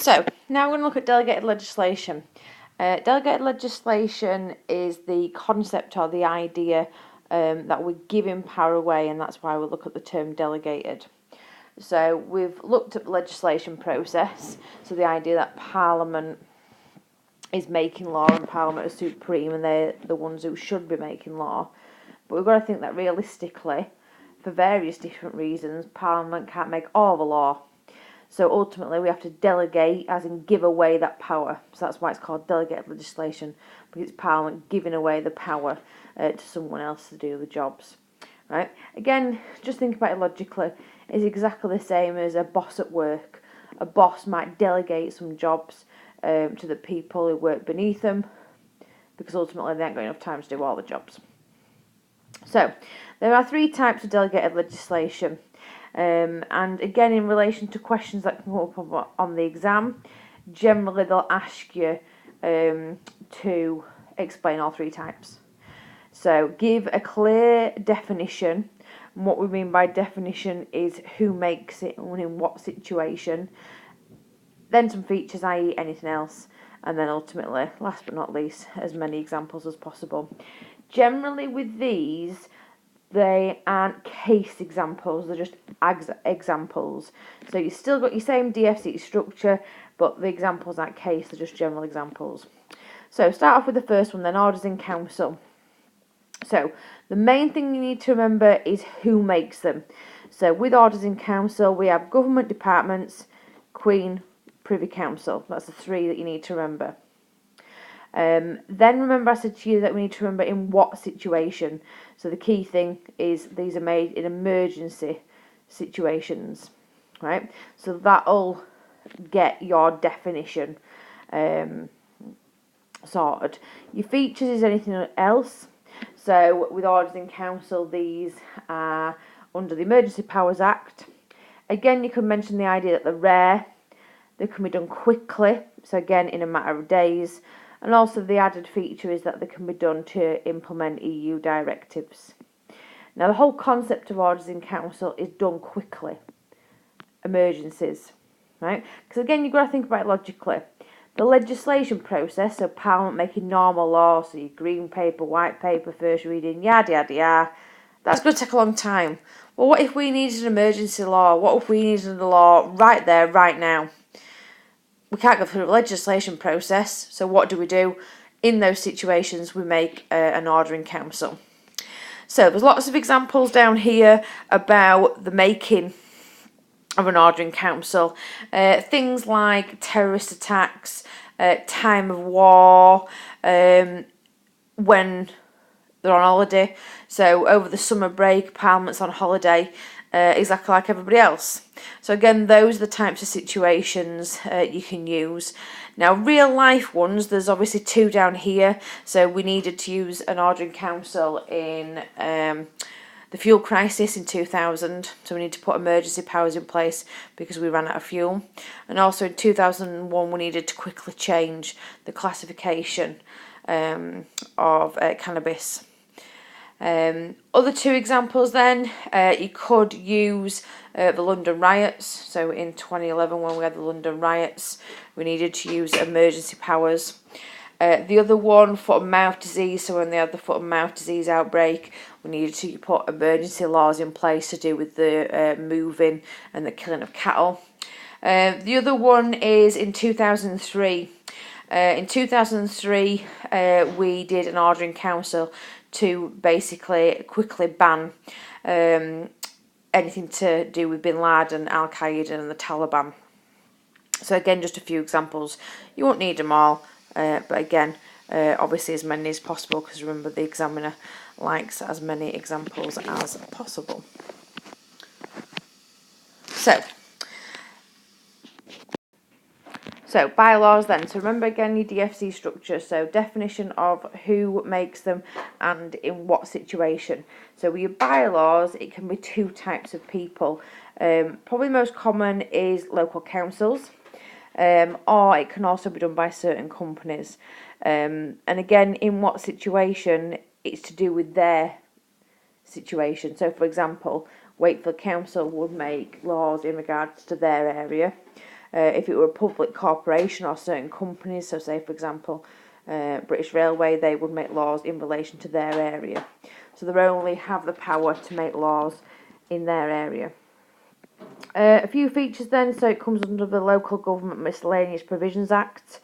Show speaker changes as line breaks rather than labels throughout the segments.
So now we're going to look at delegated legislation. Delegated legislation is the concept or the idea that we're giving power away, and that's why we look at the term delegated. So we've looked at the legislation process, so the idea that Parliament is making law and Parliament is supreme and they're the ones who should be making law. But we've got to think that realistically, for various different reasons, Parliament can't make all the law. So ultimately we have to delegate, as in give away that power. So that's why it's called delegated legislation, because it's Parliament giving away the power to someone else to do the jobs. Right? Again, just think about it logically. It's exactly the same as a boss at work. A boss might delegate some jobs to the people who work beneath them, because ultimately they ain't got enough time to do all the jobs. So, there are 3 types of delegated legislation. And again, in relation to questions that come up on the exam, generally they'll ask you to explain all 3 types. So give a clear definition. And what we mean by definition is who makes it and in what situation. Then some features, i.e. anything else. And then ultimately, last but not least, as many examples as possible. Generally with these, they aren't case examples, they're just examples. So you've still got your same DFC structure, but the examples aren't case, they're just general examples. So start off with the first one then, orders in council. So the main thing you need to remember is who makes them. So with orders in council, we have government departments, Queen, Privy Council. That's the 3 that you need to remember. Then remember I said to you that we need to remember in what situation. So the key thing is these are made in emergency situations, right? So that'll get your definition sorted. Your features is anything else. So with orders in council, these are under the Emergency Powers Act. Again, you can mention the idea that they're rare, they can be done quickly, so again in a matter of days. And also the added feature is that they can be done to implement EU directives. Now the whole concept of orders in council is done quickly. Emergencies, right? Because again, you've got to think about it logically. The legislation process, so Parliament making normal law, so your green paper, white paper, first reading, yada yada yada, that's going to take a long time. Well, what if we needed an emergency law? What if we needed a law right there, right now? We can't go through the legislation process, so what do? In those situations, we make an order in council. So there's lots of examples down here about the making of an order in council. Things like terrorist attacks, time of war, when they're on holiday. So over the summer break, Parliament's on holiday, exactly like everybody else. So again, those are the types of situations you can use. Now, real life ones, there's obviously 2 down here. So we needed to use an order in council in the fuel crisis in 2000. So we need to put emergency powers in place because we ran out of fuel. And also in 2001, we needed to quickly change the classification of cannabis. Other 2 examples then, you could use the London riots. So in 2011 when we had the London riots, we needed to use emergency powers. The other one, foot and mouth disease, so when they had the foot and mouth disease outbreak, we needed to put emergency laws in place to do with the moving and the killing of cattle. The other one is in 2003. In 2003, we did an order in council to basically quickly ban anything to do with Bin Laden, Al-Qaeda and the Taliban. So again, just a few examples. You won't need them all, but again, obviously as many as possible, because remember the examiner likes as many examples as possible. So bylaws then. So remember again your DFC structure. So definition of who makes them and in what situation. So with your bylaws, it can be 2 types of people. Probably most common is local councils, or it can also be done by certain companies. And again, in what situation, it's to do with their situation. So for example, Wakefield Council would make laws in regards to their area. If it were a public corporation or certain companies, so say for example British Railway, they would make laws in relation to their area. So they only have the power to make laws in their area. A few features then, so it comes under the Local Government Miscellaneous Provisions Act.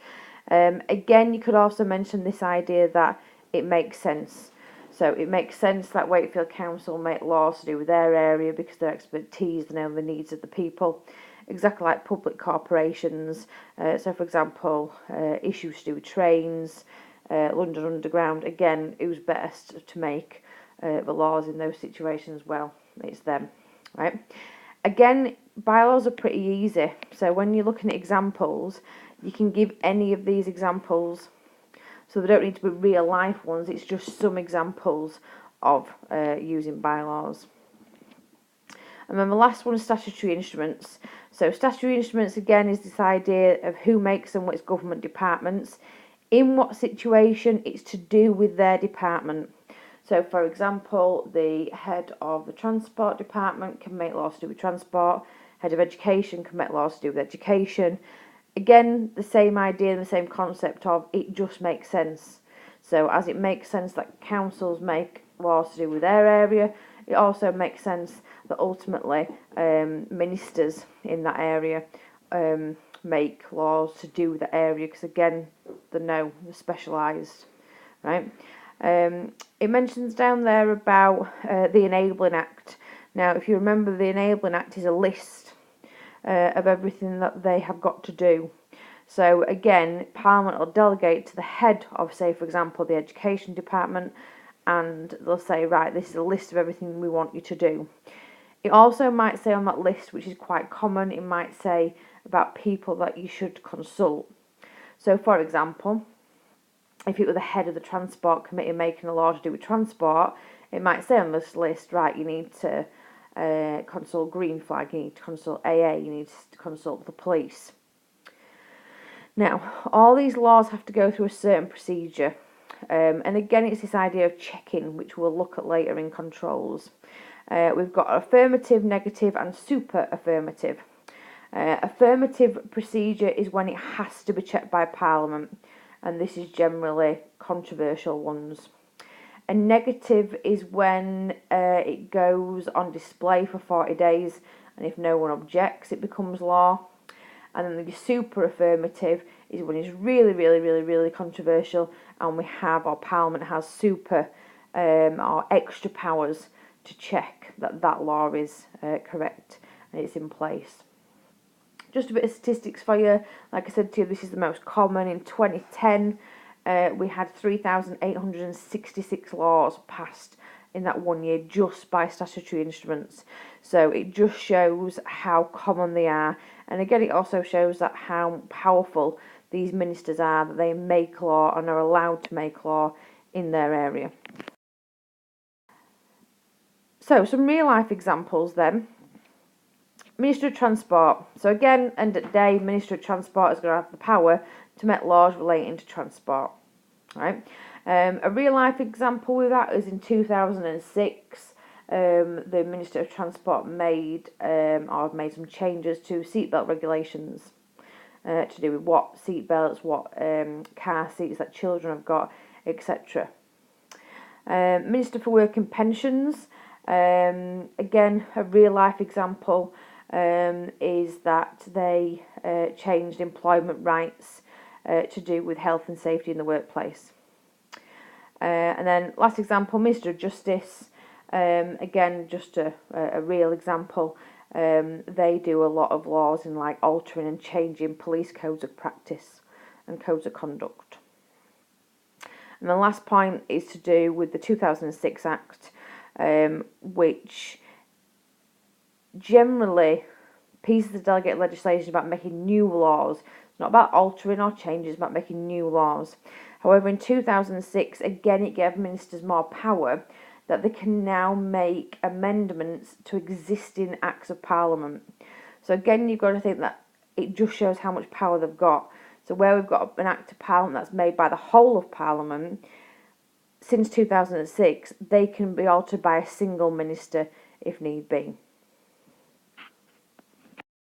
Again, you could also mention this idea that it makes sense. So it makes sense that Wakefield Council make laws to do with their area because their expertise, they know the needs of the people. Exactly like public corporations. So for example, issues to do with trains, London Underground. Again, who's best to make the laws in those situations? Well, it's them, right? Again, bylaws are pretty easy. So when you're looking at examples, you can give any of these examples. So they don't need to be real life ones. It's just some examples of using bylaws. And then the last one is statutory instruments. So statutory instruments, again, is this idea of who makes them, what's government departments. In what situation it's to do with their department. So, for example, the head of the transport department can make laws to do with transport. Head of education can make laws to do with education. Again, the same idea, the same concept of it just makes sense. So, as it makes sense that councils make laws to do with their area, it also makes sense that ultimately ministers in that area make laws to do with the area because, again, they're specialised, right? It mentions down there about the Enabling Act. Now, if you remember, the Enabling Act is a list of everything that they have got to do. So again, Parliament will delegate to the head of, say, for example, the Education Department, and they'll say, right, this is a list of everything we want you to do. It also might say on that list, which is quite common, it might say about people that you should consult. So, for example, if it were the head of the Transport Committee making a law to do with transport, it might say on this list, right, you need to consult Green Flag, you need to consult AA, you need to consult the police. Now, all these laws have to go through a certain procedure. And again, it's this idea of checking, which we'll look at later in controls. We've got affirmative, negative, and super affirmative. Affirmative procedure is when it has to be checked by Parliament, and this is generally controversial ones. A negative is when it goes on display for 40 days, and if no one objects, it becomes law. And then the super affirmative is when it's really, really, really, really controversial, and we have, or Parliament has super or extra powers to check that that law is correct and it's in place. Just a bit of statistics for you. Like I said to you, this is the most common. In 2010, we had 3,866 laws passed in that 1 year just by statutory instruments. So it just shows how common they are. And again, it also shows that how powerful these ministers are, that they make law and are allowed to make law in their area. So some real life examples then. Minister of Transport. So again, end of the day, Minister of Transport is going to have the power to make laws relating to transport. Right? A real life example with that is in 2006. The Minister of Transport made some changes to seatbelt regulations to do with what seatbelts, what car seats that children have got, etc. Minister for Work and Pensions. Again, a real life example is that they changed employment rights to do with health and safety in the workplace. And then last example, Minister of Justice. Again, just a real example. They do a lot of laws in like altering and changing police codes of practice and codes of conduct. And the last point is to do with the 2006 Act, which generally pieces of delegated legislation about making new laws. It's not about altering or changing, it's about making new laws. However, in 2006, again, it gave ministers more power that they can now make amendments to existing acts of Parliament. So again, you've got to think that it just shows how much power they've got. So where we've got an act of Parliament that's made by the whole of Parliament, since 2006, they can be altered by a single minister if need be.